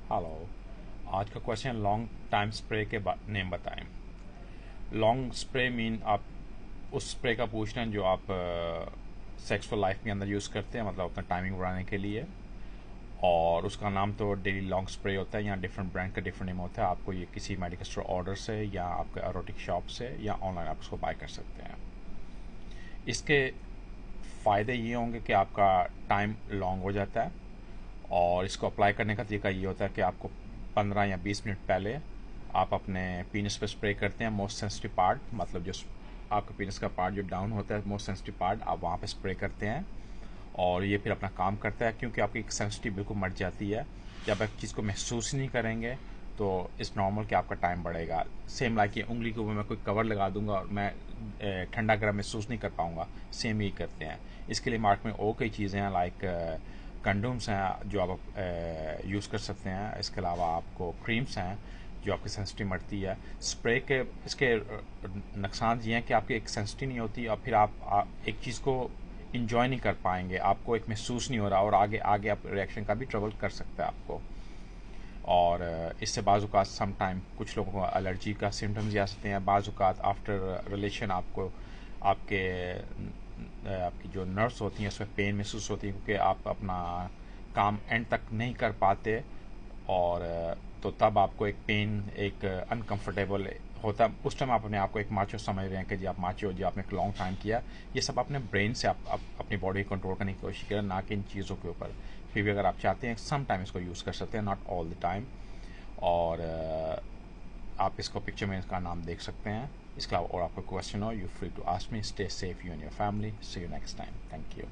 Hello. आज का question long time spray के नेम बताएं। लॉन्ग स्प्रे मीन आप उस स्प्रे का पूछ रहे हैं जो आप सेक्सुअल लाइफ के अंदर यूज़ करते हैं, मतलब अपना टाइमिंग बढ़ाने के लिए। और उसका नाम तो डेली लॉन्ग स्प्रे होता है। यहाँ डिफरेंट ब्रांड का डिफरेंट नेम होता है। आपको ये किसी मेडिकल स्टोर ऑर्डर से या आपके एरोटिक शॉप से या ऑनलाइन आप उसको बाय कर सकते हैं। इसके फ़ायदे ये होंगे कि आपका टाइम लॉन्ग हो जाता है। और इसको अप्लाई करने का तरीका ये होता है कि आपको 15 या 20 मिनट पहले आप अपने पीनस पे स्प्रे करते हैं। मोस्ट सेंसिटिव पार्ट, मतलब जो आपका पीनस का पार्ट जो डाउन होता है, मोस्ट सेंसिटिव पार्ट, आप वहाँ पे स्प्रे करते हैं। और ये फिर अपना काम करता है, क्योंकि आपकी सेंसिटिव बिल्कुल मर जाती है। जब आप चीज़ को महसूस नहीं करेंगे तो इस नॉर्मल कि आपका टाइम बढ़ेगा। सेम लाइक ये उंगली के ऊपर मैं कोई कवर लगा दूंगा और मैं ठंडा गर्म महसूस नहीं कर पाऊंगा। सेम ही करते हैं। इसके लिए मार्केट में और कई चीज़ें हैं, लाइक कंडोम्स हैं जो आप यूज़ कर सकते हैं। इसके अलावा आपको क्रीम्स हैं जो आपकी सेंसिटिव मरती है। स्प्रे के इसके नुकसान ये हैं कि आपकी एक सेंसिटिव नहीं होती, और फिर आप एक चीज़ को इंजॉय नहीं कर पाएंगे। आपको एक महसूस नहीं हो रहा, और आगे आगे आप रिएक्शन का भी ट्रबल कर सकता है आपको। और इससे बाज़ात सम टाइम कुछ लोगों को एलर्जी का सिम्टम्स आ सकते हैं। बाज़ात आफ्टर रिलेशन आपको आपके आपकी जो नर्व्स होती हैं उसमें पेन महसूस होती है, क्योंकि आप अपना काम एंड तक नहीं कर पाते। और तो तब आपको एक पेन, एक अनकंफर्टेबल होता है। उस टाइम आप अपने आप को एक माचो समझ रहे हैं कि जी आप माचो, जी आपने एक लॉन्ग टाइम किया। ये सब अपने ब्रेन से आप अपनी बॉडी को कंट्रोल करने की कोशिश करें, ना कि इन चीज़ों के ऊपर। फिर भी अगर आप चाहते हैं सम टाइम इसको यूज़ कर सकते हैं, नॉट ऑल द टाइम। और आप इसको पिक्चर में इसका नाम देख सकते हैं। इसके अलावा और आपको क्वेश्चन हो, you free to ask me. Stay safe, you and your family. See you next time. Thank you.